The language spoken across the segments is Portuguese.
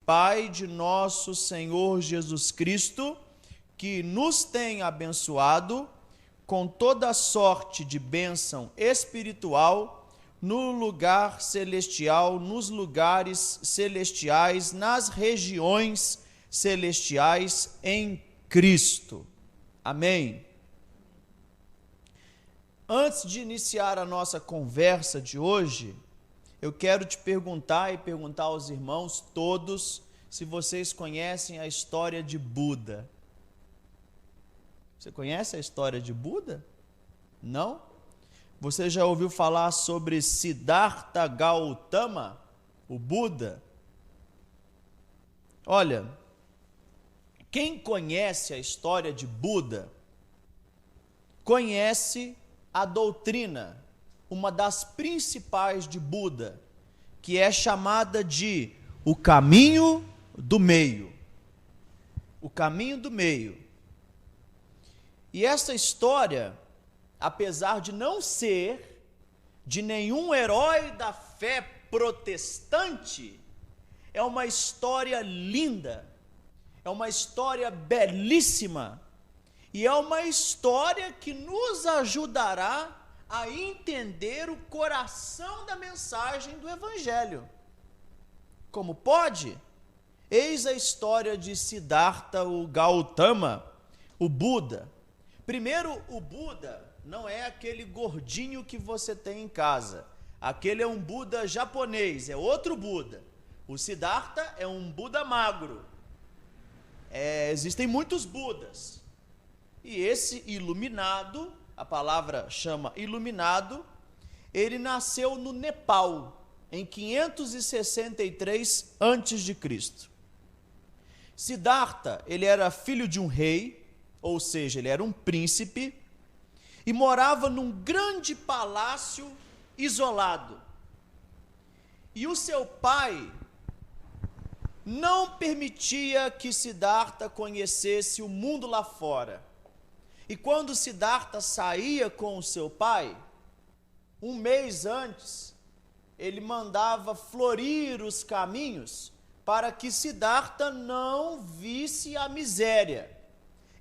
Pai de nosso Senhor Jesus Cristo, que nos tem abençoado com toda sorte de bênção espiritual no lugar celestial, nos lugares celestiais, nas regiões celestiais em Cristo. Amém. Antes de iniciar a nossa conversa de hoje, eu quero te perguntar e perguntar aos irmãos todos se vocês conhecem a história de Buda. Você conhece a história de Buda? Não? Você já ouviu falar sobre Siddhartha Gautama, o Buda? Olha, quem conhece a história de Buda, conhece a doutrina, uma das principais de Buda, que é chamada de o caminho do meio. O caminho do meio. E essa história, apesar de não ser de nenhum herói da fé protestante, é uma história linda, é uma história belíssima, e é uma história que nos ajudará a entender o coração da mensagem do Evangelho. Como pode? Eis a história de Siddhartha Gautama, o Buda. Primeiro, o Buda não é aquele gordinho que você tem em casa. Aquele é um Buda japonês, é outro Buda. O Siddhartha é um Buda magro. Existem muitos Budas. E esse iluminado, a palavra chama iluminado, ele nasceu no Nepal, em 563 a.C. Siddhartha, ele era filho de um rei, ou seja, ele era um príncipe, e morava num grande palácio isolado. E o seu pai não permitia que Siddhartha conhecesse o mundo lá fora. E quando Siddhartha saía com o seu pai, um mês antes, ele mandava florir os caminhos para que Siddhartha não visse a miséria.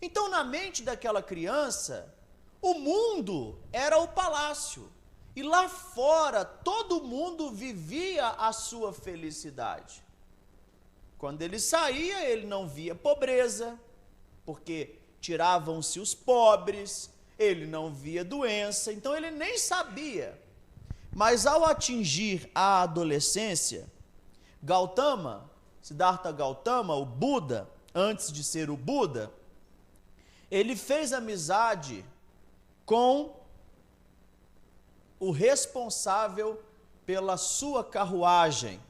Então, na mente daquela criança, o mundo era o palácio. E lá fora, todo mundo vivia a sua felicidade. Quando ele saía, ele não via pobreza, porque tiravam-se os pobres, ele não via doença, então ele nem sabia. Mas ao atingir a adolescência, Siddhartha Gautama, o Buda, antes de ser o Buda, ele fez amizade com o responsável pela sua carruagem.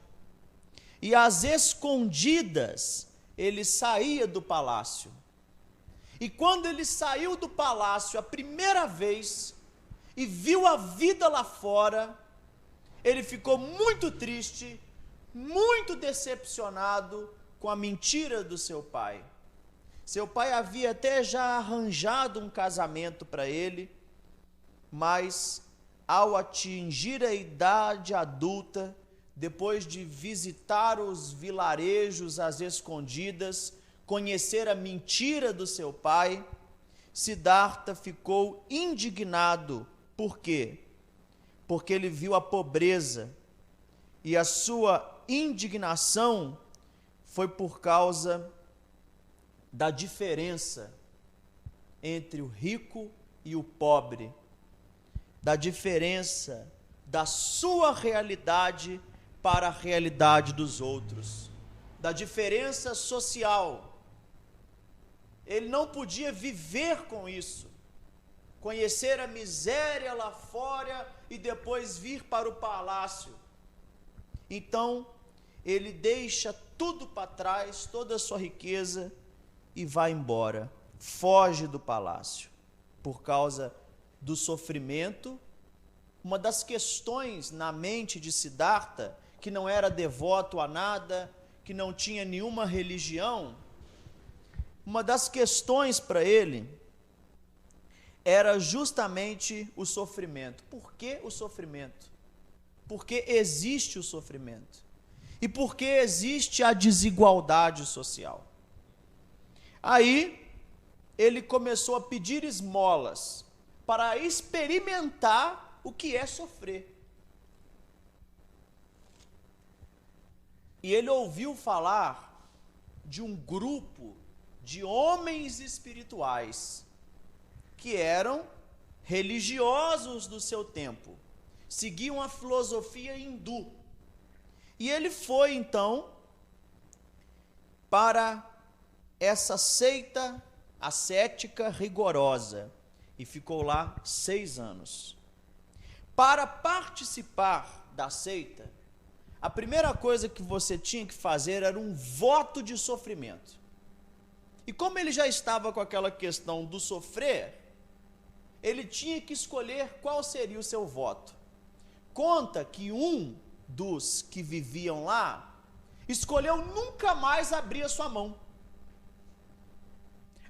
E às escondidas, ele saía do palácio. E quando ele saiu do palácio a primeira vez e viu a vida lá fora, ele ficou muito triste, muito decepcionado com a mentira do seu pai. Seu pai havia até já arranjado um casamento para ele, mas ao atingir a idade adulta, depois de visitar os vilarejos às escondidas, conhecer a mentira do seu pai, Siddhartha ficou indignado. Por quê? Porque ele viu a pobreza, e a sua indignação foi por causa da diferença entre o rico e o pobre, da diferença da sua realidade para a realidade dos outros, da diferença social. Ele não podia viver com isso, conhecer a miséria lá fora e depois vir para o palácio. Então, ele deixa tudo para trás, toda a sua riqueza, e vai embora, foge do palácio, por causa do sofrimento. Uma das questões na mente de Siddhartha, que não era devoto a nada, que não tinha nenhuma religião, uma das questões para ele era justamente o sofrimento. Por que o sofrimento? Porque existe o sofrimento. e porque existe a desigualdade social. Aí, ele começou a pedir esmolas para experimentar o que é sofrer. E ele ouviu falar de um grupo de homens espirituais que eram religiosos do seu tempo, seguiam a filosofia hindu. E ele foi, então, para essa seita ascética rigorosa e ficou lá 6 anos. Para participar da seita, a primeira coisa que você tinha que fazer era um voto de sofrimento. E como ele já estava com aquela questão do sofrer, ele tinha que escolher qual seria o seu voto. Conta que um dos que viviam lá escolheu nunca mais abrir a sua mão.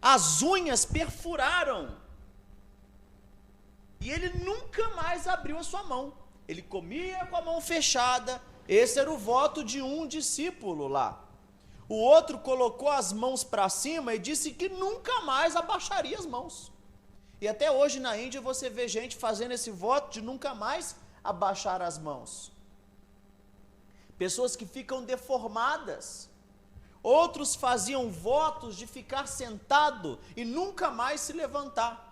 As unhas perfuraram e ele nunca mais abriu a sua mão. Ele comia com a mão fechada. Esse era o voto de um discípulo lá. O outro colocou as mãos para cima e disse que nunca mais abaixaria as mãos. E até hoje na Índia você vê gente fazendo esse voto de nunca mais abaixar as mãos. Pessoas que ficam deformadas. Outros faziam votos de ficar sentado e nunca mais se levantar.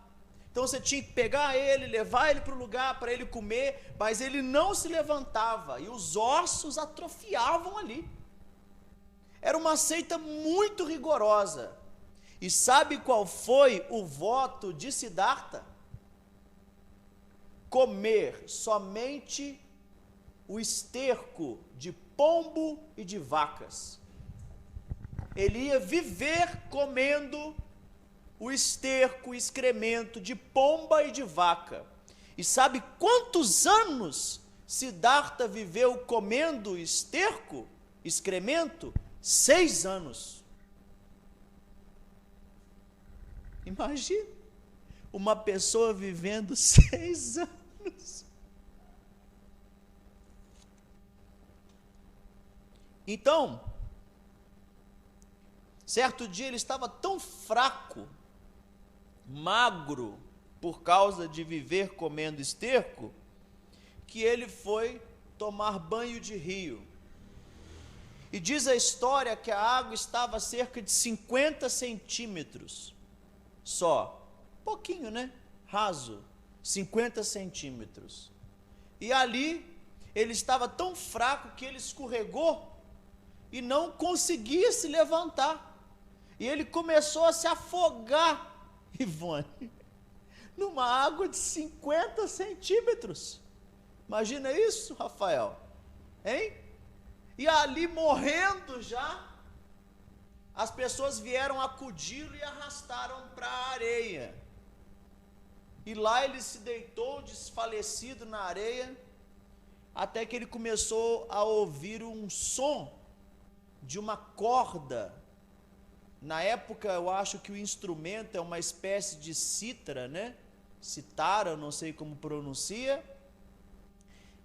Então você tinha que pegar ele, levar ele para o lugar para ele comer, mas ele não se levantava e os ossos atrofiavam ali. Era uma seita muito rigorosa. E sabe qual foi o voto de Siddhartha? Comer somente o esterco de pombo e de vacas. Ele ia viver comendo o esterco, o excremento de pomba e de vaca. E sabe quantos anos Siddhartha viveu comendo esterco, excremento? 6 anos. Imagina, uma pessoa vivendo 6 anos. Então, certo dia ele estava tão fraco, magro, por causa de viver comendo esterco, que ele foi tomar banho de rio. E diz a história que a água estava a cerca de 50 centímetros só. Pouquinho, né? Raso. 50 centímetros. E ali, ele estava tão fraco que ele escorregou e não conseguia se levantar. E ele começou a se afogar, Ivone, numa água de 50 centímetros. Imagina isso, Rafael? Hein? E ali, morrendo já, as pessoas vieram acudi-lo e arrastaram para a areia. E lá ele se deitou desfalecido na areia, até que ele começou a ouvir um som de uma corda. Na época, eu acho que o instrumento é uma espécie de cítara, né? Citara, eu não sei como pronuncia.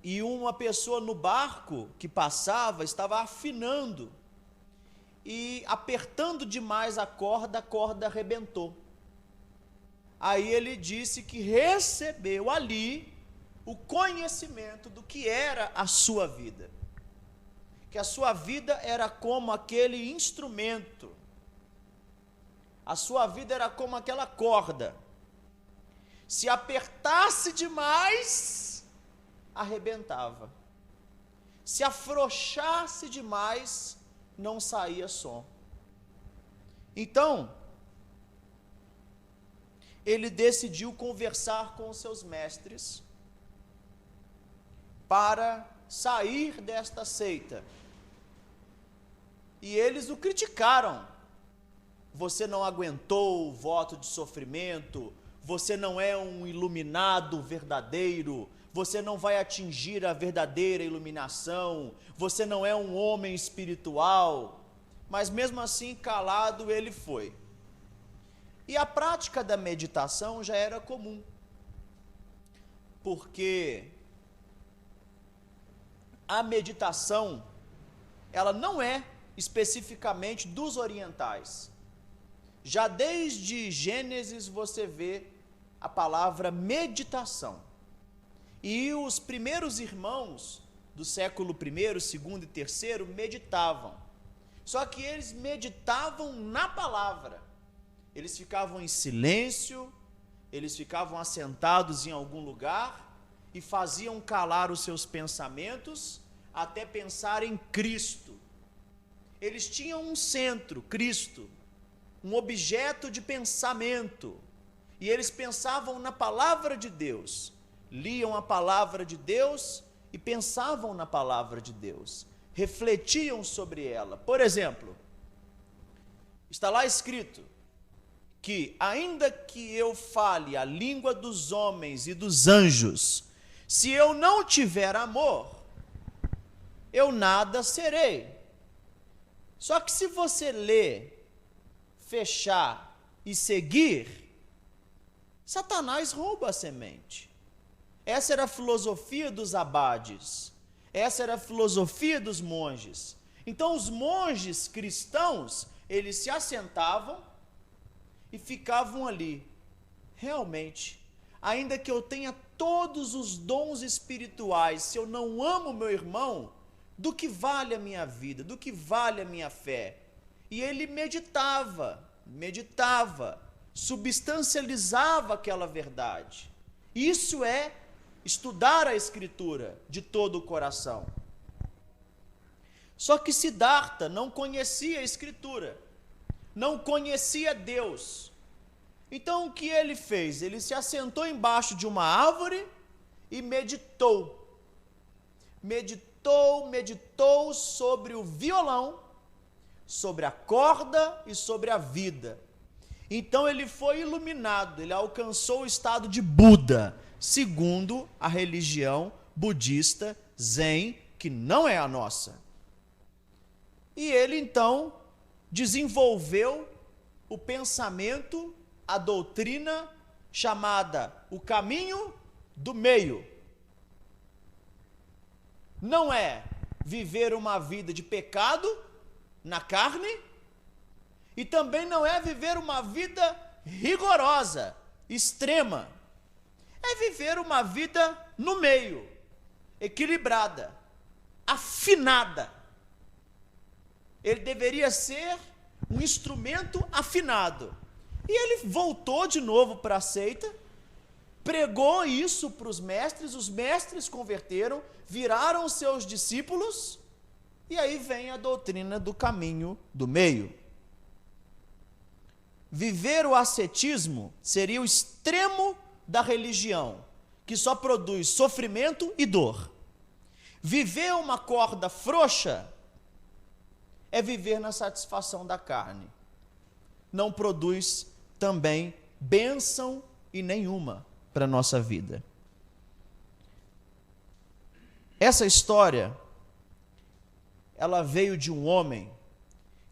E uma pessoa no barco que passava estava afinando. E apertando demais a corda arrebentou. Aí ele disse que recebeu ali o conhecimento do que era a sua vida. Que a sua vida era como aquele instrumento. A sua vida era como aquela corda. Se apertasse demais, arrebentava. Se afrouxasse demais, não saía som. Então, ele decidiu conversar com os seus mestres para sair desta seita. E eles o criticaram. Você não aguentou o voto de sofrimento, você não é um iluminado verdadeiro, você não vai atingir a verdadeira iluminação, você não é um homem espiritual. Mas mesmo assim, calado, ele foi. E a prática da meditação já era comum, porque a meditação ela não é especificamente dos orientais. Já desde Gênesis você vê a palavra meditação. E os primeiros irmãos do século I, segundo e terceiro meditavam. Só que eles meditavam na palavra. Eles ficavam em silêncio, eles ficavam assentados em algum lugar e faziam calar os seus pensamentos até pensar em Cristo. Eles tinham um centro, Cristo, um objeto de pensamento, e eles pensavam na palavra de Deus, liam a palavra de Deus e pensavam na palavra de Deus, refletiam sobre ela. Por exemplo, está lá escrito que ainda que eu fale a língua dos homens e dos anjos, se eu não tiver amor, eu nada serei. Só que se você ler, fechar e seguir, Satanás rouba a semente. Essa era a filosofia dos abades. Essa era a filosofia dos monges. Então os monges cristãos, eles se assentavam e ficavam ali. Realmente, ainda que eu tenha todos os dons espirituais, se eu não amo meu irmão, do que vale a minha vida? Do que vale a minha fé? E ele meditava, substancializava aquela verdade. Isso é estudar a Escritura de todo o coração. Só que Siddhartha não conhecia a Escritura, não conhecia Deus. Então o que ele fez? Ele se assentou embaixo de uma árvore e meditou sobre o violão, sobre a corda e sobre a vida. Então ele foi iluminado, ele alcançou o estado de Buda, segundo a religião budista Zen, que não é a nossa. E ele então desenvolveu o pensamento, a doutrina chamada o caminho do meio. Não é viver uma vida de pecado na carne, e também não é viver uma vida rigorosa, extrema. É viver uma vida no meio, equilibrada, afinada. Ele deveria ser um instrumento afinado. E ele voltou de novo para a seita, pregou isso para os mestres converteram, viraram seus discípulos, e aí vem a doutrina do caminho do meio. Viver o ascetismo seria o extremo da religião, que só produz sofrimento e dor. Viver uma corda frouxa é viver na satisfação da carne. Não produz também bênção e nenhuma para a nossa vida. Essa história, ela veio de um homem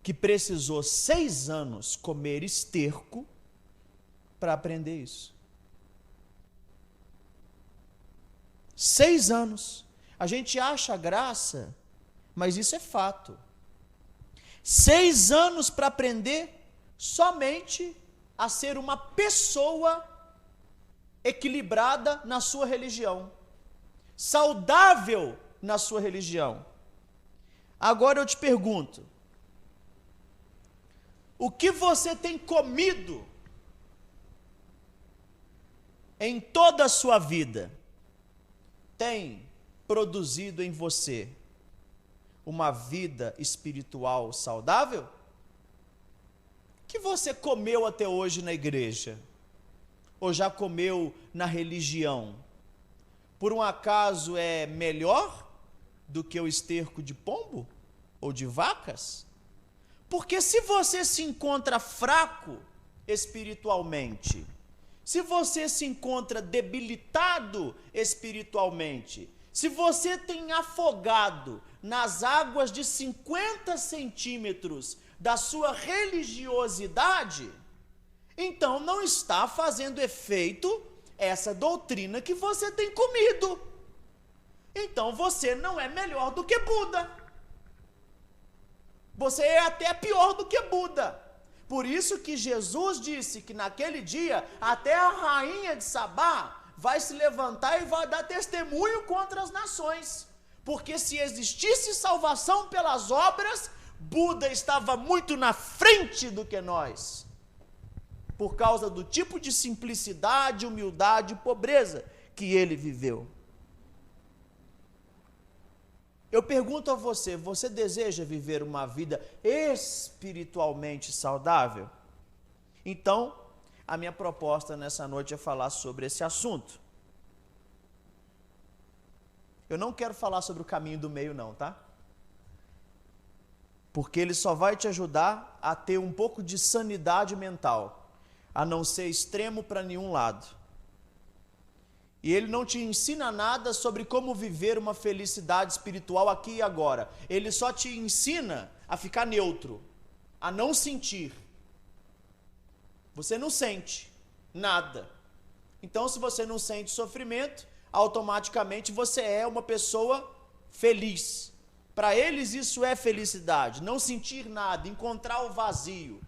que precisou 6 anos comer esterco para aprender isso. 6 anos. A gente acha graça, mas isso é fato. 6 anos para aprender somente a ser uma pessoa equilibrada na sua religião, saudável na sua religião. Agora eu te pergunto, o que você tem comido em toda a sua vida tem produzido em você uma vida espiritual saudável? O que você comeu até hoje na igreja? Ou já comeu na religião? Por um acaso é melhor do que o esterco de pombo ou de vacas? Porque se você se encontra fraco espiritualmente, se você se encontra debilitado espiritualmente, se você tem afogado nas águas de 50 centímetros da sua religiosidade, então não está fazendo efeito essa doutrina que você tem comido. Então você não é melhor do que Buda. Você é até pior do que Buda. Por isso que Jesus disse que naquele dia, até a rainha de Sabá vai se levantar e vai dar testemunho contra as nações. Porque se existisse salvação pelas obras, Buda estava muito na frente do que nós. Por causa do tipo de simplicidade, humildade e pobreza que ele viveu. Eu pergunto a você, você deseja viver uma vida espiritualmente saudável? Então, a minha proposta nessa noite é falar sobre esse assunto. Eu não quero falar sobre o caminho do meio não, tá? Porque ele só vai te ajudar a ter um pouco de sanidade mental, a não ser extremo para nenhum lado. E ele não te ensina nada sobre como viver uma felicidade espiritual aqui e agora. Ele só te ensina a ficar neutro, a não sentir. Você não sente nada. Então, se você não sente sofrimento, automaticamente você é uma pessoa feliz. Para eles isso é felicidade, não sentir nada, encontrar o vazio,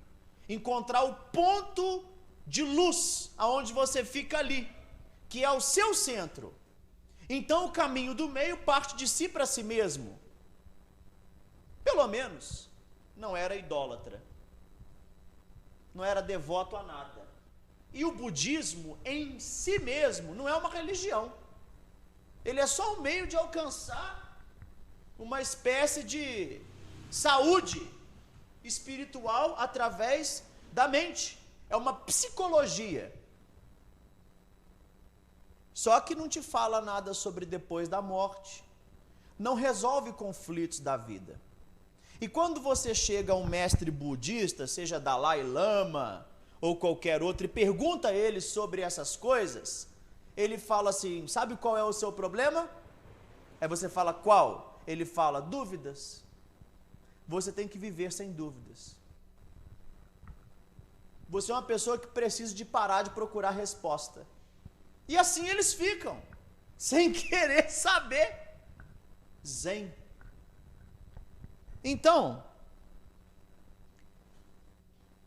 encontrar o ponto de luz, aonde você fica ali, que é o seu centro. Então o caminho do meio parte de si para si mesmo. Pelo menos não era idólatra, não era devoto a nada. E o budismo em si mesmo não é uma religião. Ele é só um meio de alcançar uma espécie de saúde espiritual através da mente. É uma psicologia. Só que não te fala nada sobre depois da morte. Não resolve conflitos da vida. E quando você chega a um mestre budista, seja Dalai Lama ou qualquer outro, e pergunta a ele sobre essas coisas, ele fala assim, sabe qual é o seu problema? Aí você fala, qual? Ele fala, dúvidas. Você tem que viver sem dúvidas. Você é uma pessoa que precisa de parar de procurar resposta. E assim eles ficam, sem querer saber. Zen. Então,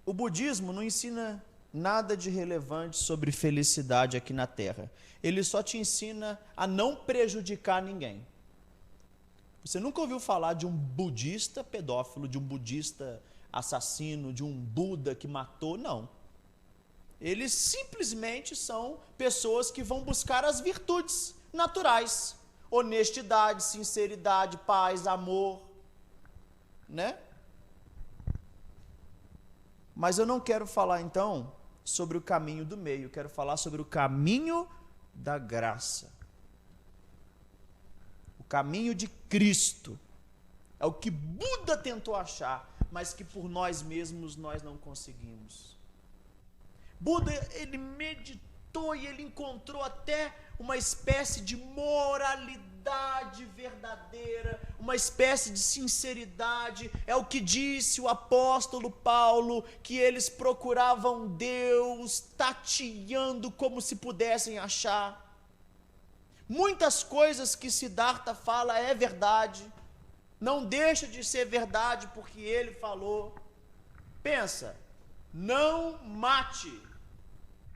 o budismo não ensina nada de relevante sobre felicidade aqui na Terra. Ele só te ensina a não prejudicar ninguém. Você nunca ouviu falar de um budista pedófilo, de um budista assassino, de um Buda que matou? Não. Eles simplesmente são pessoas que vão buscar as virtudes naturais. Honestidade, sinceridade, paz, amor, né? Mas eu não quero falar então sobre o caminho do meio, eu quero falar sobre o caminho da graça. O caminho de Cristo. É o que Buda tentou achar, mas que por nós mesmos nós não conseguimos. Buda, ele meditou e ele encontrou até uma espécie de moralidade verdadeira, uma espécie de sinceridade. É o que disse o apóstolo Paulo, que eles procuravam Deus, tateando como se pudessem achar. Muitas coisas que Siddhartha fala é verdade, não deixa de ser verdade porque ele falou. Pensa, não mate,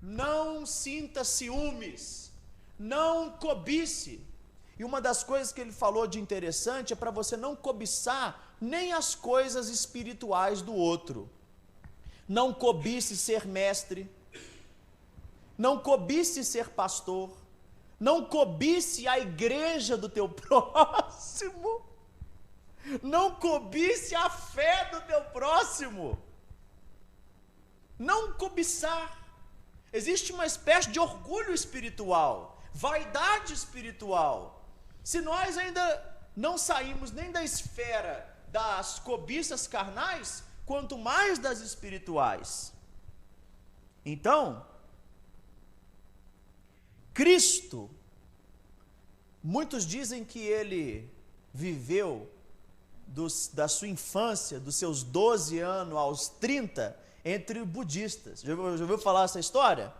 não sinta ciúmes, não cobice. E uma das coisas que ele falou de interessante é para você não cobiçar nem as coisas espirituais do outro. Não cobice ser mestre, não cobice ser pastor, não cobice a igreja do teu próximo, não cobice a fé do teu próximo. Não cobiçar. Existe uma espécie de orgulho espiritual, vaidade espiritual. Se nós ainda não saímos nem da esfera das cobiças carnais, quanto mais das espirituais. Então, Cristo, muitos dizem que ele viveu da sua infância, dos seus 12 anos aos 30, entre budistas. Já ouviu falar essa história?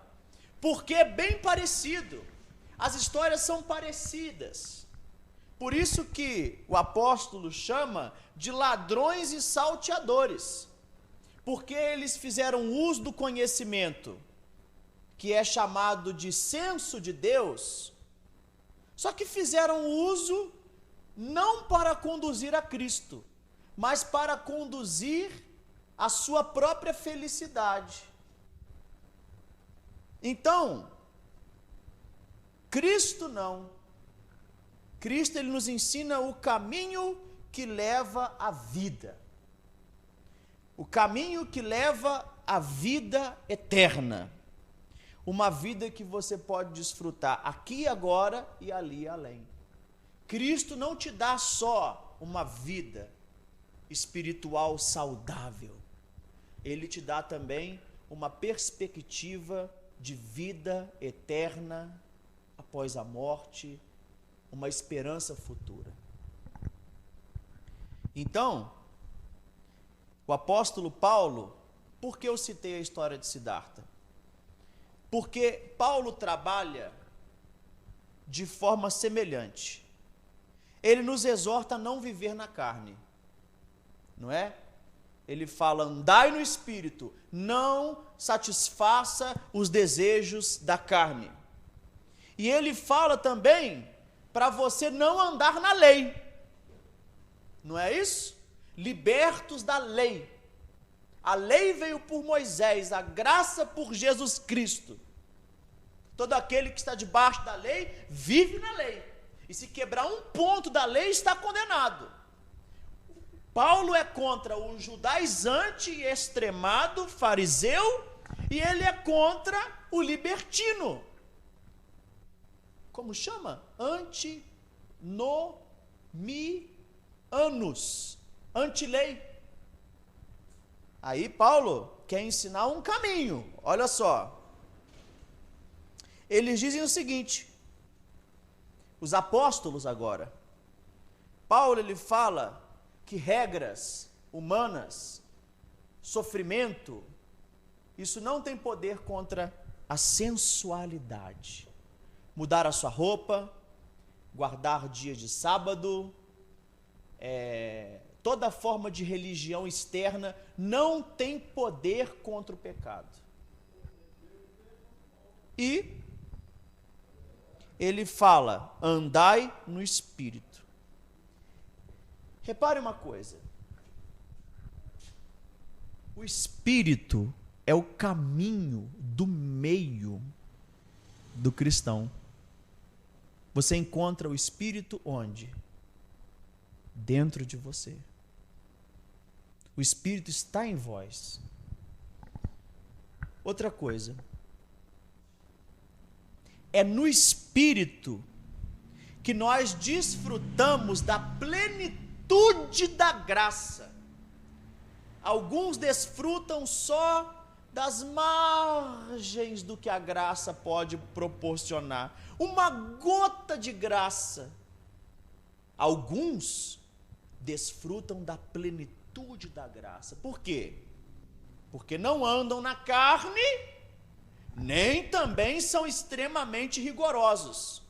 Porque é bem parecido. As histórias são parecidas. Por isso que o apóstolo chama de ladrões e salteadores, porque eles fizeram uso do conhecimento, que é chamado de senso de Deus, só que fizeram uso não para conduzir a Cristo, mas para conduzir a sua própria felicidade. Então, Cristo não. Cristo, ele nos ensina o caminho que leva à vida. O caminho que leva à vida eterna. Uma vida que você pode desfrutar aqui e agora e ali e além. Cristo não te dá só uma vida espiritual saudável. Ele te dá também uma perspectiva de vida eterna após a morte, uma esperança futura. Então, o apóstolo Paulo, por que eu citei a história de Siddhartha? Porque Paulo trabalha de forma semelhante. Ele nos exorta a não viver na carne, não é? Ele fala, andai no Espírito, não satisfaça os desejos da carne. E ele fala também para você não andar na lei, não é isso? Libertos da lei. A lei veio por Moisés, a graça por Jesus Cristo. Todo aquele que está debaixo da lei, vive na lei. E se quebrar um ponto da lei, está condenado. Paulo é contra o judaizante e extremado fariseu, e ele é contra o libertino. Como chama? Antinomianos. Antilei. Aí Paulo quer ensinar um caminho. Olha só. Eles dizem o seguinte, os apóstolos agora. Paulo, ele fala que regras humanas, sofrimento, isso não tem poder contra a sensualidade. Mudar a sua roupa, guardar dias de sábado, toda forma de religião externa não tem poder contra o pecado. E ele fala, andai no Espírito. Repare uma coisa, o Espírito é o caminho do meio do cristão. Você encontra o Espírito onde? Dentro de você. O Espírito está em vós. Outra coisa, é no Espírito que nós desfrutamos da plenitude da graça. Alguns desfrutam só das margens do que a graça pode proporcionar. Uma gota de graça. Alguns desfrutam da plenitude da graça. Por quê? Porque não andam na carne, nem também são extremamente rigorosos.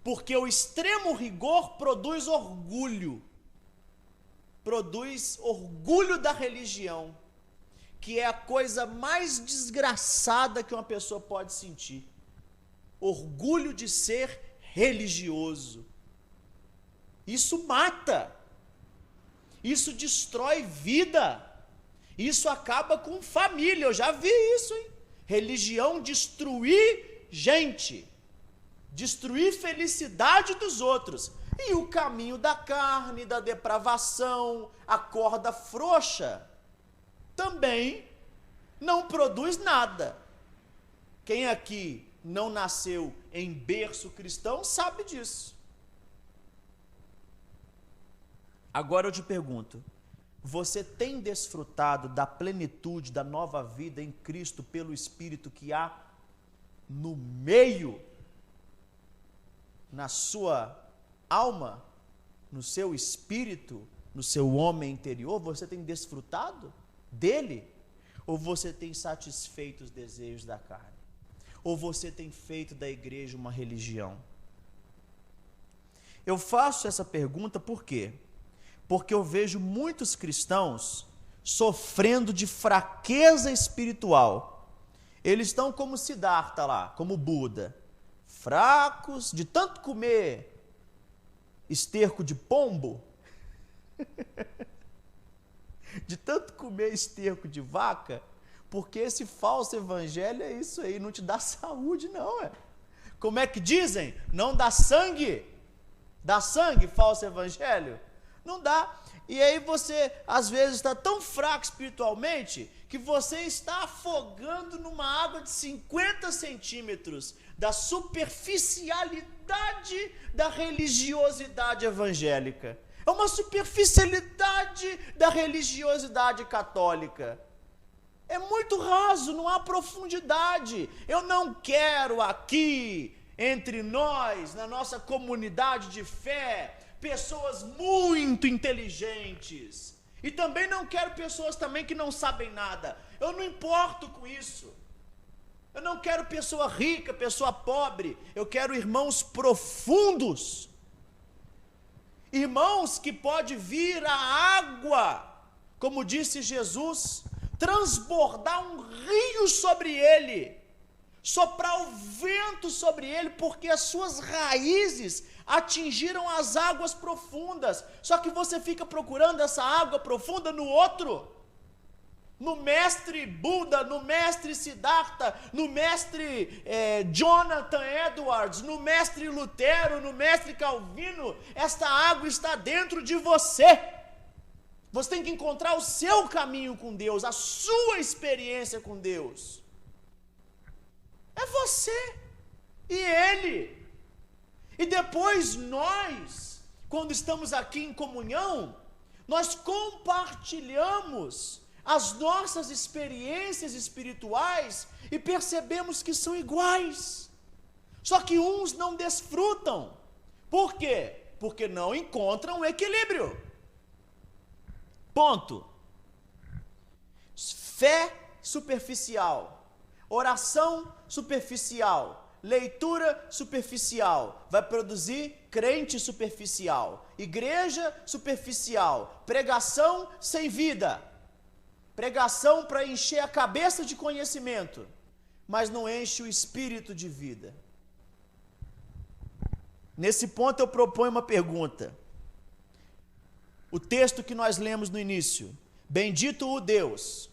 Porque o extremo rigor produz orgulho da religião, que é a coisa mais desgraçada que uma pessoa pode sentir. Orgulho de ser religioso. Isso mata. Isso destrói vida. Isso acaba com família. Eu já vi isso, hein? Religião destruir gente. Destruir felicidade dos outros. E o caminho da carne, da depravação, a corda frouxa, também não produz nada. Quem aqui não nasceu em berço cristão sabe disso. Agora eu te pergunto, você tem desfrutado da plenitude da nova vida em Cristo pelo Espírito que há no meio, na sua alma, no seu espírito, no seu homem interior? Você tem desfrutado dele? Ou você tem satisfeito os desejos da carne? Ou você tem feito da igreja uma religião? Eu faço essa pergunta por quê? Porque eu vejo muitos cristãos sofrendo de fraqueza espiritual. Eles estão como Siddhartha lá, como Buda, fracos de tanto comer esterco de pombo, de tanto comer esterco de vaca, porque esse falso evangelho é isso aí, não te dá saúde não, é. Como é que dizem? Não dá sangue? Dá sangue, falso evangelho? Não dá. E aí você, às vezes, está tão fraco espiritualmente, que você está afogando numa água de 50 centímetros da superficialidade da religiosidade evangélica. É uma superficialidade da religiosidade católica. É muito raso, não há profundidade. Eu não quero aqui, entre nós, na nossa comunidade de fé, pessoas muito inteligentes. E também não quero pessoas também que não sabem nada. Eu não importo com isso. Eu não quero pessoa rica, pessoa pobre. Eu quero irmãos profundos. Irmãos que pode vir a água, como disse Jesus, transbordar um rio sobre ele, soprar o vento sobre ele, porque as suas raízes atingiram as águas profundas. Só que você fica procurando essa água profunda no outro, no mestre Buda, no mestre Siddhartha, no mestre Jonathan Edwards, no mestre Lutero, no mestre Calvino. Esta água está dentro de você. Você tem que encontrar o seu caminho com Deus, a sua experiência com Deus. É você e Ele. E depois nós, quando estamos aqui em comunhão, nós compartilhamos as nossas experiências espirituais e percebemos que são iguais. Só que uns não desfrutam. Por quê? Porque não encontram o equilíbrio. Ponto. Fé superficial, oração superficial, leitura superficial, vai produzir crente superficial, igreja superficial, pregação sem vida, pregação para encher a cabeça de conhecimento, mas não enche o espírito de vida. Nesse ponto eu proponho uma pergunta. O texto que nós lemos no início: bendito o Deus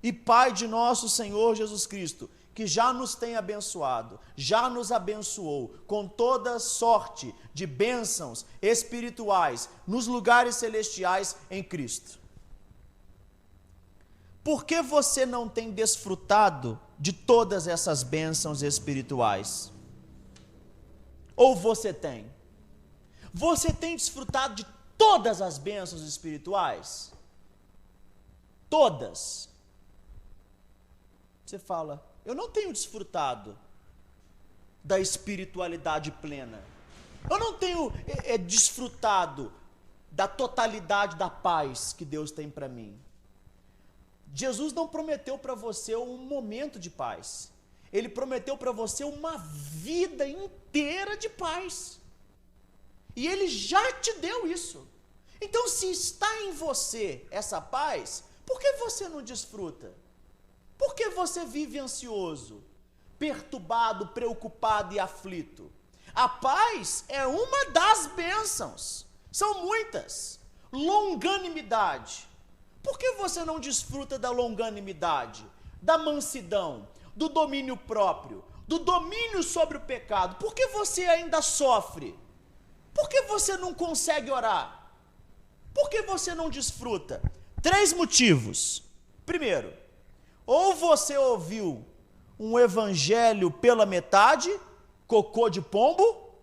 e Pai de nosso Senhor Jesus Cristo, que já nos tem abençoado, já nos abençoou com toda sorte de bênçãos espirituais nos lugares celestiais em Cristo. Por que você não tem desfrutado de todas essas bênçãos espirituais? Ou você tem? Você tem desfrutado de todas as bênçãos espirituais? Todas. Você fala: eu não tenho desfrutado da espiritualidade plena. Eu não tenho desfrutado da totalidade da paz que Deus tem para mim. Jesus não prometeu para você um momento de paz. Ele prometeu para você uma vida inteira de paz. E Ele já te deu isso. Então, se está em você essa paz, por que você não desfruta? Por que você vive ansioso, perturbado, preocupado e aflito? A paz é uma das bênçãos. São muitas. Longanimidade. Por que você não desfruta da longanimidade, da mansidão, do domínio próprio, do domínio sobre o pecado? Por que você ainda sofre? Por que você não consegue orar? Por que você não desfruta? 3 motivos. Primeiro, ou você ouviu um evangelho pela metade, cocô de pombo,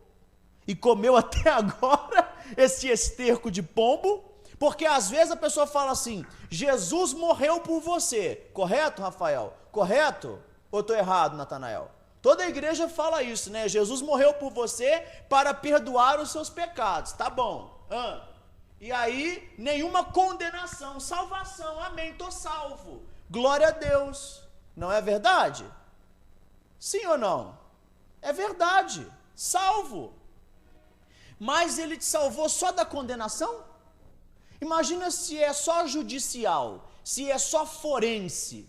e comeu até agora esse esterco de pombo, porque às vezes a pessoa fala assim: Jesus morreu por você. Correto, Rafael? Correto? Ou estou errado, Natanael? Toda a igreja fala isso, né? Jesus morreu por você para perdoar os seus pecados. Tá bom. E aí, nenhuma condenação, salvação. Amém, estou salvo. Glória a Deus. Não é verdade? Sim ou não? É verdade. Salvo. mas ele te salvou só da condenação? Imagina se é só judicial, se é só forense,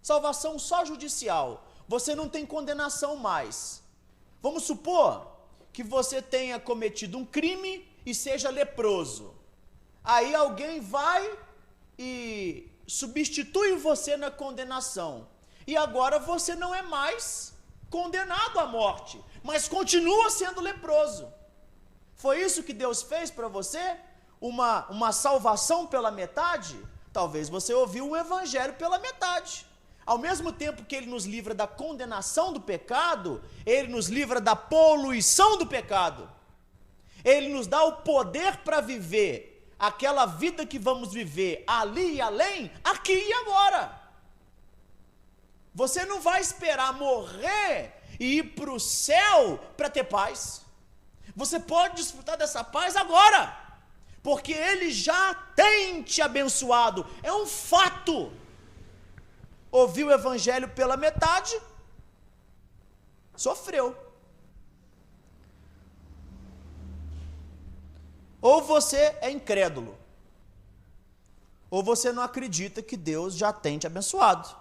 salvação só judicial, você não tem condenação mais. Vamos supor que você tenha cometido um crime e seja leproso. Aí alguém vai e substitui você na condenação. E agora você não é mais condenado à morte, mas continua sendo leproso. Foi isso que Deus fez para você? Uma salvação pela metade? Talvez você ouviu o evangelho pela metade. Ao mesmo tempo que ele nos livra da condenação do pecado, ele nos livra da poluição do pecado. Ele nos dá o poder para viver aquela vida que vamos viver ali e além, aqui e agora. Você não vai esperar morrer e ir para o céu para ter paz. Você pode desfrutar dessa paz agora, porque ele já tem te abençoado. É um fato. Ouviu o evangelho pela metade, sofreu. Ou você é incrédulo, ou você não acredita que Deus já tem te abençoado.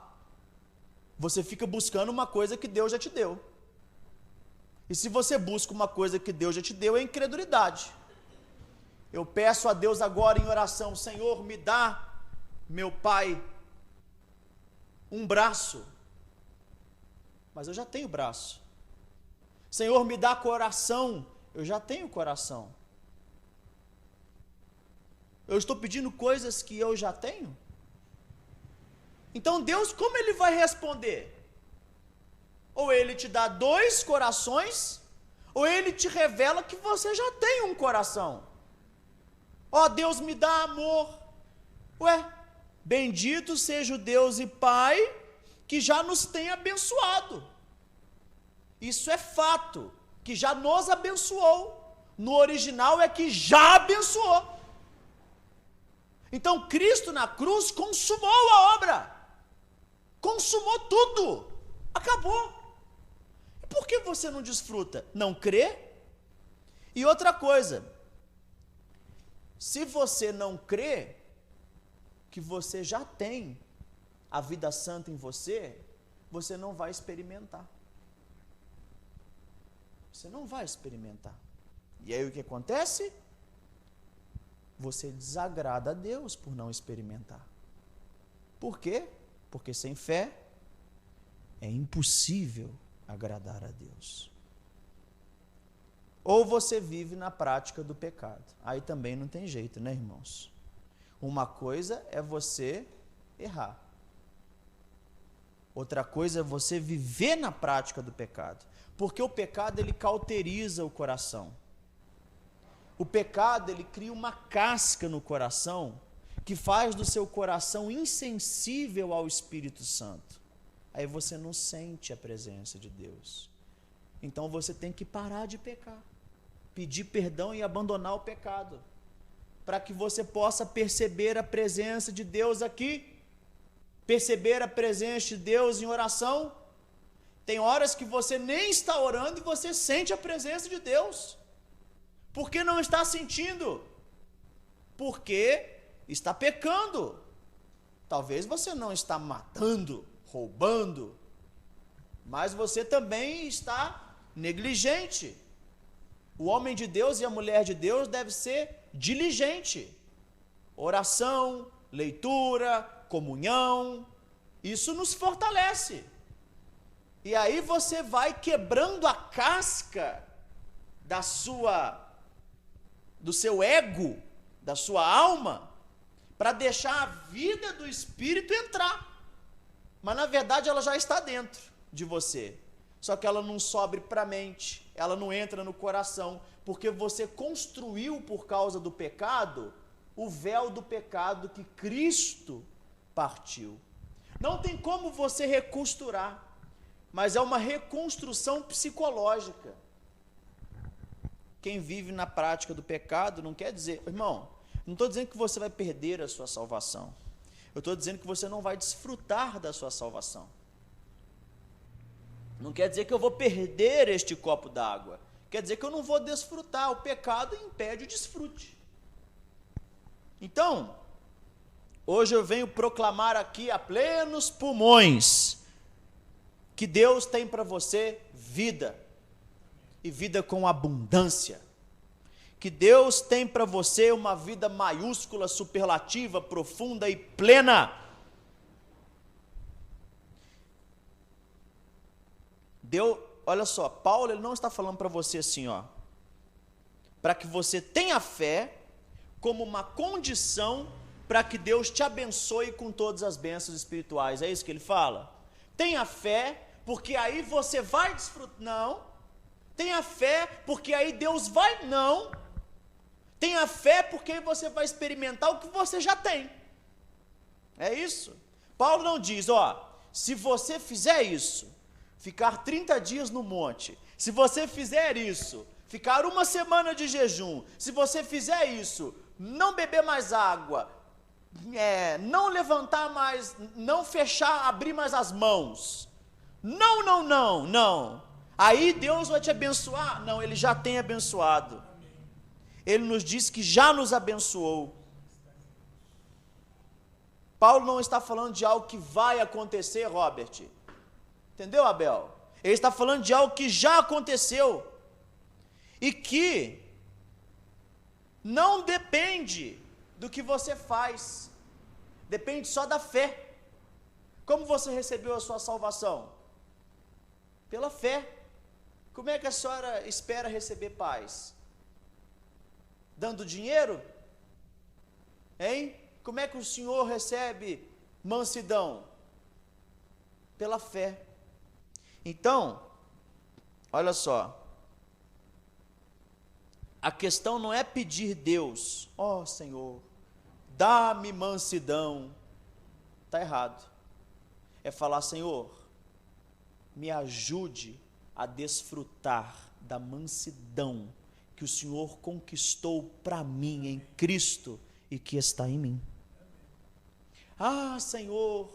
Você fica buscando uma coisa que Deus já te deu. E se você busca uma coisa que Deus já te deu, é incredulidade. Eu peço a Deus agora em oração: Senhor, me dá, meu Pai, um braço, mas eu já tenho braço. Senhor, me dá coração, eu já tenho coração. Eu estou pedindo coisas que eu já tenho? Então Deus, como ele vai responder? Ou ele te dá 2 corações, ou ele te revela que você já tem um coração. Ó, Deus me dá amor. Ué, bendito seja o Deus e Pai que já nos tem abençoado. Isso é fato, que já nos abençoou. No original é que já abençoou. Então Cristo na cruz consumou a obra. Consumou tudo. Acabou. E por que você não desfruta? Não crê? E outra coisa, se você não crê que você já tem a vida santa em você, você não vai experimentar. Você não vai experimentar. E aí o que acontece? Você desagrada a Deus por não experimentar. Por quê? Porque sem fé é impossível agradar a Deus. Ou você vive na prática do pecado. Aí também não tem jeito, né, irmãos? Uma coisa é você errar. Outra coisa é você viver na prática do pecado. Porque o pecado, ele cauteriza o coração. O pecado, ele cria uma casca no coração que faz do seu coração insensível ao Espírito Santo. Aí você não sente a presença de Deus. Então você tem que parar de pecar, pedir perdão e abandonar o pecado, para que você possa perceber a presença de Deus aqui, perceber a presença de Deus em oração. Tem horas que você nem está orando e você sente a presença de Deus. Por que não está sentindo? Porque está pecando. Talvez você não está matando, roubando, mas você também está negligente. O homem de Deus e a mulher de Deus deve ser diligente. Oração, leitura, comunhão, isso nos fortalece. E aí você vai quebrando a casca do seu ego, da sua alma, para deixar a vida do Espírito entrar. Mas na verdade ela já está dentro de você. Só que ela não sobe para a mente, ela não entra no coração, porque você construiu por causa do pecado o véu do pecado que Cristo partiu. Não tem como você recosturar, mas é uma reconstrução psicológica. Quem vive na prática do pecado não quer dizer, irmão, não estou dizendo que você vai perder a sua salvação. Eu estou dizendo que você não vai desfrutar da sua salvação. Não quer dizer que eu vou perder este copo d'água, quer dizer que eu não vou desfrutar. O pecado impede o desfrute. Então, hoje eu venho proclamar aqui a plenos pulmões que Deus tem para você vida, e vida com abundância. Que Deus tem para você uma vida maiúscula, superlativa, profunda e plena. Olha só, Paulo ele não está falando para você assim, ó, para que você tenha fé como uma condição para que Deus te abençoe com todas as bênçãos espirituais. É isso que ele fala? Tenha fé, porque aí você vai desfrutar. Não. Tenha fé, porque aí Deus vai. Não. Tenha fé, porque aí você vai experimentar o que você já tem. É isso. Paulo não diz, ó, se você fizer isso, ficar 30 dias no monte, se você fizer isso, ficar uma semana de jejum, se você fizer isso, não beber mais água, não levantar mais, não fechar, abrir mais as mãos, não, aí Deus vai te abençoar. Não, Ele já tem abençoado, Ele nos diz que já nos abençoou. Paulo não está falando de algo que vai acontecer, Robert, entendeu, Abel? Ele está falando de algo que já aconteceu, e que não depende do que você faz, depende só da fé. Como você recebeu a sua salvação? Pela fé. Como é que a senhora espera receber paz? Dando dinheiro? Hein? Como é que o senhor recebe mansidão? Pela fé. Então, olha só, a questão não é pedir Deus, ó Senhor, dá-me mansidão. Está errado. É falar, Senhor, me ajude a desfrutar da mansidão que o Senhor conquistou para mim em Cristo e que está em mim. Ah, Senhor,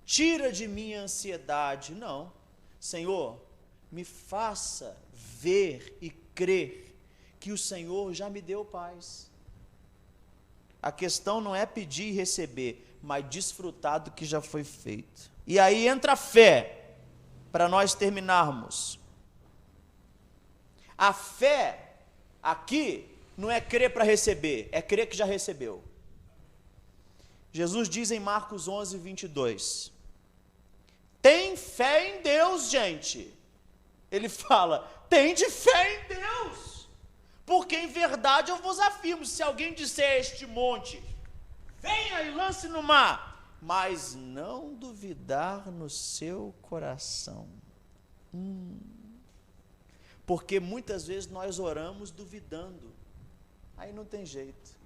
tira de mim a ansiedade. Não, Senhor, me faça ver e crer que o Senhor já me deu paz. A questão não é pedir e receber, mas desfrutar do que já foi feito. E aí entra a fé, para nós terminarmos. A fé aqui não é crer para receber, é crer que já recebeu. Jesus diz em Marcos 11, 22, tem fé em Deus, gente. Ele fala, tem de fé em Deus, porque em verdade eu vos afirmo, se alguém disser a este monte, venha e lance no mar, mas não duvidar no seu coração. Porque muitas vezes nós oramos duvidando, aí não tem jeito.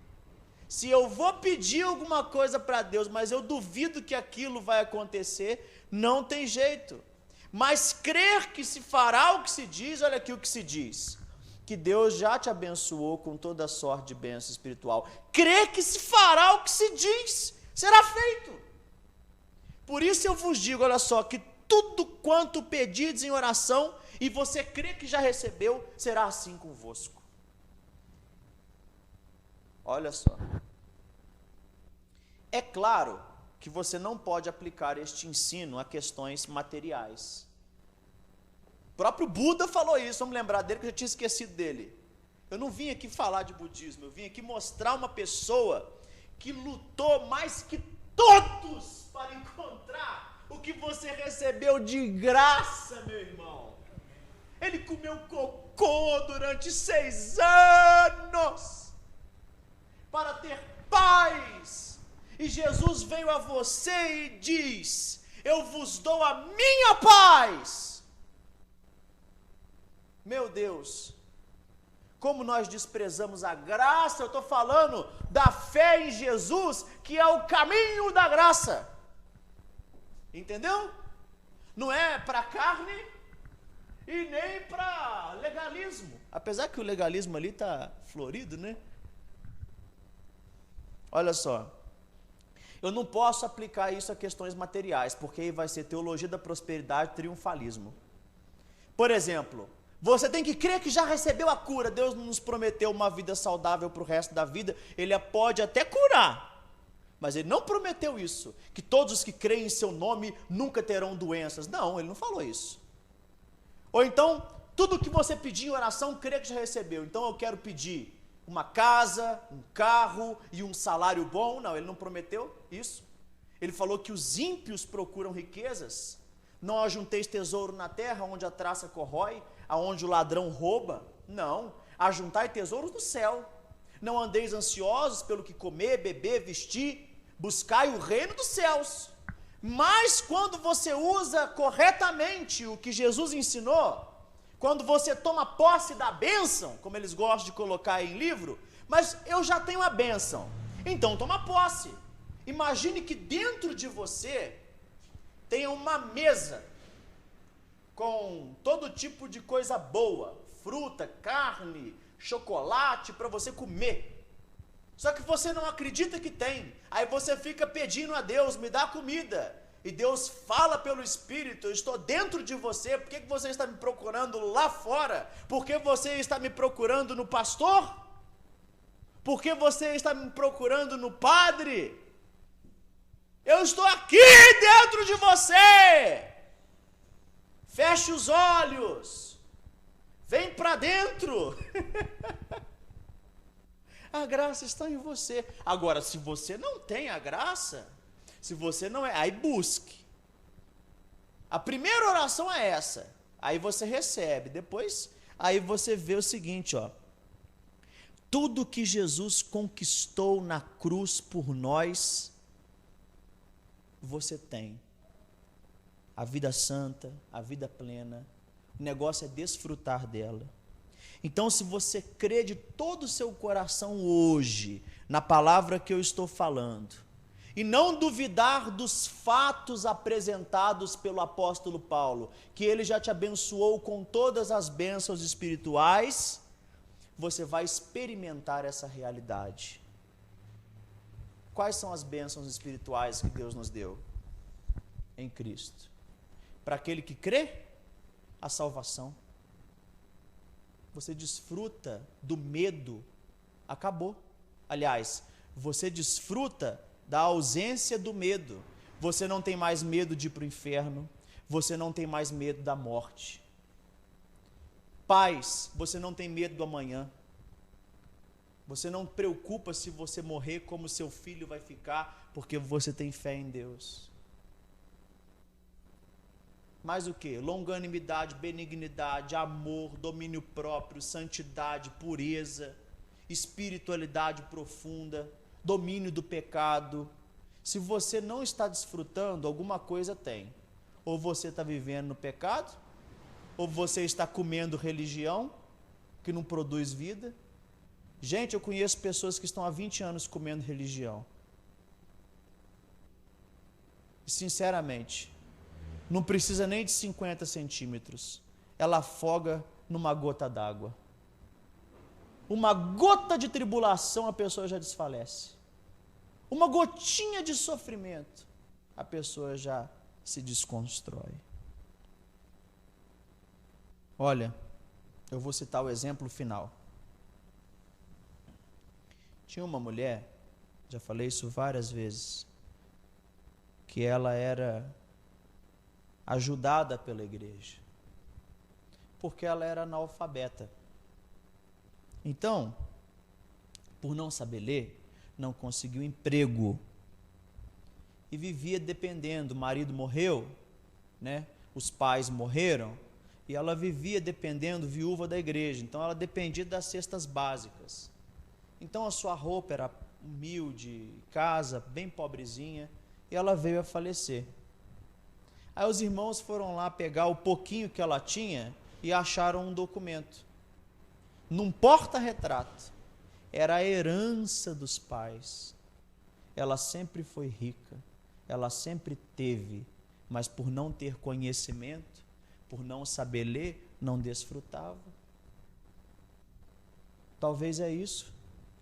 Se eu vou pedir alguma coisa para Deus, mas eu duvido que aquilo vai acontecer, não tem jeito. Mas crer que se fará o que se diz, olha aqui o que se diz, que Deus já te abençoou com toda a sorte de bênção espiritual. Crer que se fará o que se diz, será feito. Por isso eu vos digo, olha só, que tudo quanto pedides em oração, e você crê que já recebeu, será assim convosco. Olha só. É claro que você não pode aplicar este ensino a questões materiais. O próprio Buda falou isso, vamos lembrar dele, que eu já tinha esquecido dele. Eu não vim aqui falar de budismo, eu vim aqui mostrar uma pessoa que lutou mais que todos para encontrar o que você recebeu de graça, meu irmão. Ele comeu cocô durante 6 anos para ter paz, e Jesus veio a você e diz, eu vos dou a minha paz. Meu Deus, como nós desprezamos a graça. Eu estou falando da fé em Jesus, que é o caminho da graça, entendeu? Não é para carne e nem para legalismo, apesar que o legalismo ali está florido, né? Olha só, eu não posso aplicar isso a questões materiais, porque aí vai ser teologia da prosperidade, triunfalismo. Por exemplo, Você tem que crer que já recebeu a cura. Deus não nos prometeu uma vida saudável para o resto da vida. Ele pode até curar, mas Ele não prometeu isso, que todos os que creem em seu nome nunca terão doenças. Não, Ele não falou isso. Ou então, tudo que você pedir em oração, crê que já recebeu. Então eu quero pedir uma casa, um carro e um salário bom. Não, Ele não prometeu isso. Ele falou que os ímpios procuram riquezas. Não ajunteis tesouro na terra, onde a traça corrói, aonde o ladrão rouba. Não, ajuntai tesouros no céu. Não andeis ansiosos pelo que comer, beber, vestir. Buscai o reino dos céus. Mas quando você usa corretamente o que Jesus ensinou, quando você toma posse da bênção, como eles gostam de colocar em livro, mas eu já tenho a bênção, então toma posse. Imagine que dentro de você tenha uma mesa com todo tipo de coisa boa, fruta, carne, chocolate para você comer. Só que você não acredita que tem. Aí você fica pedindo a Deus, me dá comida. E Deus fala pelo Espírito, eu estou dentro de você. Por que você está me procurando lá fora? Por que você está me procurando no pastor? Por que você está me procurando no padre? Eu estou aqui dentro de você. Feche os olhos. Vem para dentro. A graça está em você. Agora, se você não tem a graça, se você não é, aí busque. A primeira oração é essa. Aí você recebe. Depois, aí você vê o seguinte, ó. Tudo que Jesus conquistou na cruz por nós, você tem. A vida santa, a vida plena. O negócio é desfrutar dela. Então, se você crê de todo o seu coração hoje na palavra que eu estou falando, e não duvidar dos fatos apresentados pelo apóstolo Paulo, que ele já te abençoou com todas as bênçãos espirituais, você vai experimentar essa realidade. Quais são as bênçãos espirituais que Deus nos deu? Em Cristo. Para aquele que crê, a salvação. Você desfruta do medo, acabou. Aliás, você desfruta da ausência do medo. Você não tem mais medo de ir para o inferno, você não tem mais medo da morte. Paz, você não tem medo do amanhã. Você não preocupa se você morrer, como seu filho vai ficar, porque você tem fé em Deus. Mais o que? Longanimidade, benignidade, amor, domínio próprio, santidade, pureza, espiritualidade profunda, domínio do pecado. Se você não está desfrutando, alguma coisa tem. Ou você está vivendo no pecado, ou você está comendo religião, que não produz vida. Gente, eu conheço pessoas que estão há 20 anos comendo religião. E, sinceramente, não precisa nem de 50 centímetros. Ela afoga numa gota d'água. Uma gota de tribulação, a pessoa já desfalece. Uma gotinha de sofrimento, a pessoa já se desconstrói. Olha, eu vou citar o exemplo final. Tinha uma mulher, já falei isso várias vezes, que ela era ajudada pela igreja, porque ela era analfabeta. Então, por não saber ler, não conseguiu emprego e vivia dependendo. O marido morreu, né? Os pais morreram e ela vivia dependendo, viúva da igreja. Então ela dependia das cestas básicas. Então a sua roupa era humilde, casa bem pobrezinha, e ela veio a falecer. Aí os irmãos foram lá pegar o pouquinho que ela tinha e acharam um documento. Num porta-retrato. Era a herança dos pais. Ela sempre foi rica, ela sempre teve, mas por não ter conhecimento, por não saber ler, não desfrutava. Talvez é isso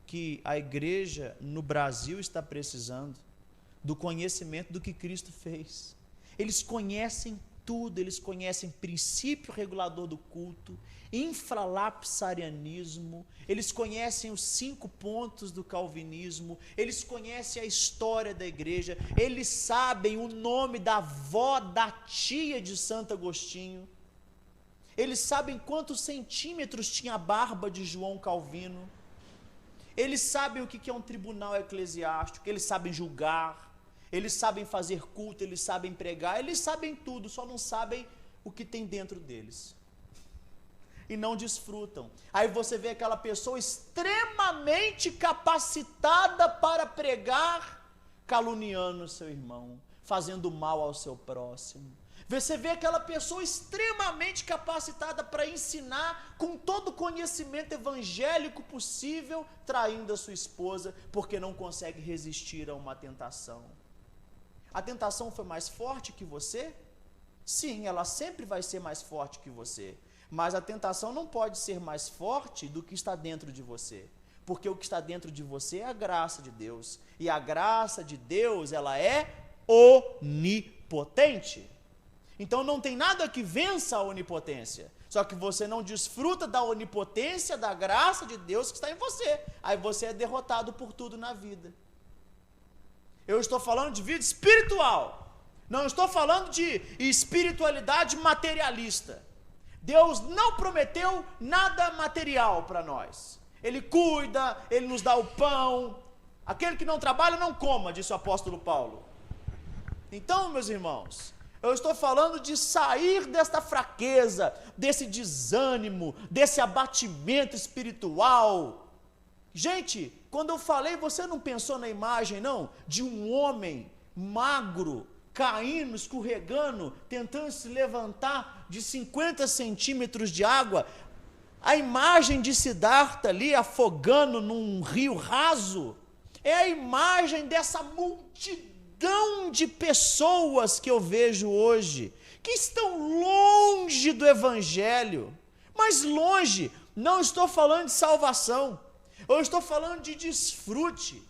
que a igreja no Brasil está precisando, do conhecimento do que Cristo fez. Eles conhecem tudo, eles conhecem princípio regulador do culto, infralapsarianismo, eles conhecem os 5 pontos do calvinismo, eles conhecem a história da igreja, eles sabem o nome da avó, da tia de Santo Agostinho, eles sabem quantos centímetros tinha a barba de João Calvino, eles sabem o que é um tribunal eclesiástico, eles sabem julgar, eles sabem fazer culto, eles sabem pregar, eles sabem tudo, só não sabem o que tem dentro deles. E não desfrutam. Aí você vê aquela pessoa extremamente capacitada para pregar, caluniando o seu irmão, fazendo mal ao seu próximo. Você vê aquela pessoa extremamente capacitada para ensinar com todo o conhecimento evangélico possível, traindo a sua esposa, porque não consegue resistir a uma tentação. A tentação foi mais forte que você? Sim, ela sempre vai ser mais forte que você. Mas a tentação não pode ser mais forte do que está dentro de você. Porque o que está dentro de você é a graça de Deus. E a graça de Deus, ela é onipotente. Então não tem nada que vença a onipotência. Só que você não desfruta da onipotência, da graça de Deus que está em você. Aí você é derrotado por tudo na vida. Eu estou falando de vida espiritual. Não estou falando de espiritualidade materialista. Deus não prometeu nada material para nós. Ele cuida, Ele nos dá o pão. Aquele que não trabalha não coma, disse o apóstolo Paulo. Então, meus irmãos, eu estou falando de sair desta fraqueza, desse desânimo, desse abatimento espiritual. Gente, quando eu falei, você não pensou na imagem, não? De um homem magro, caindo, escorregando, tentando se levantar de 50 centímetros de água. A imagem de Siddhartha ali, afogando num rio raso, é a imagem dessa multidão de pessoas que eu vejo hoje, que estão longe do Evangelho, mas longe, não estou falando de salvação, eu estou falando de desfrute,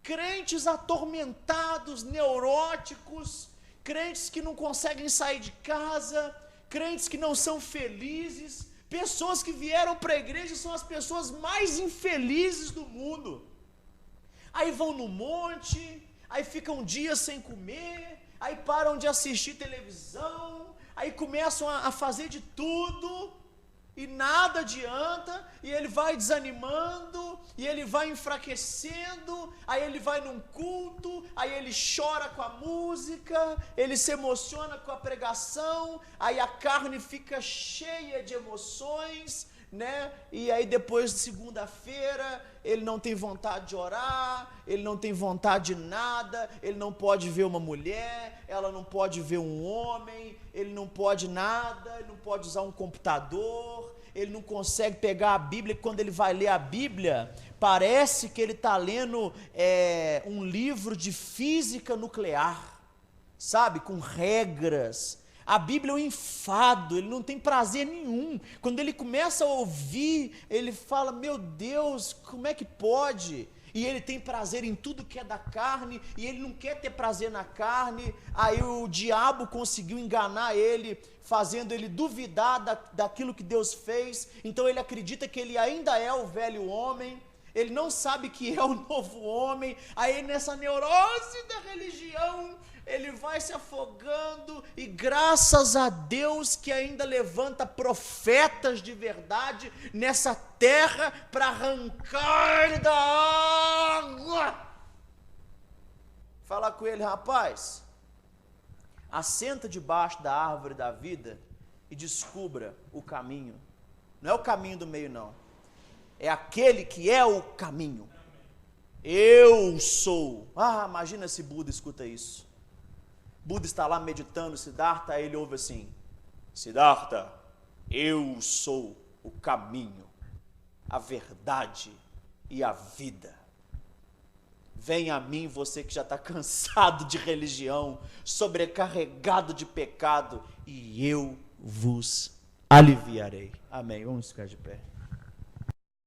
crentes atormentados, neuróticos, crentes que não conseguem sair de casa, crentes que não são felizes, pessoas que vieram para a igreja são as pessoas mais infelizes do mundo, aí vão no monte, aí ficam dias sem comer, aí param de assistir televisão, aí começam a fazer de tudo, e nada adianta, e ele vai desanimando, e ele vai enfraquecendo, aí ele vai num culto, aí ele chora com a música, ele se emociona com a pregação, aí a carne fica cheia de emoções, né? E aí depois de segunda-feira, ele não tem vontade de orar, ele não tem vontade de nada, ele não pode ver uma mulher, ela não pode ver um homem, ele não pode nada, ele não pode usar um computador, ele não consegue pegar a Bíblia, e quando ele vai ler a Bíblia, parece que ele está lendo um livro de física nuclear, sabe, com regras. A Bíblia é um enfado, ele não tem prazer nenhum. Quando ele começa a ouvir, ele fala, meu Deus, como é que pode? E ele tem prazer em tudo que é da carne, e ele não quer ter prazer na carne. Aí o diabo conseguiu enganar ele, fazendo ele duvidar daquilo que Deus fez. Então ele acredita que ele ainda é o velho homem, ele não sabe que é o novo homem. Aí nessa neurose da religião, ele vai se afogando, e graças a Deus que ainda levanta profetas de verdade nessa terra para arrancar ele da água. Fala com ele, rapaz, assenta debaixo da árvore da vida e descubra o caminho. Não é o caminho do meio, não. É aquele que é o caminho. Eu sou. Ah, imagina se Buda escuta isso. Buda está lá meditando, Siddhartha, aí ele ouve assim, Siddhartha, eu sou o caminho, a verdade e a vida. Venha a mim, você que já está cansado de religião, sobrecarregado de pecado, e eu vos aliviarei. Amém. Vamos ficar de pé.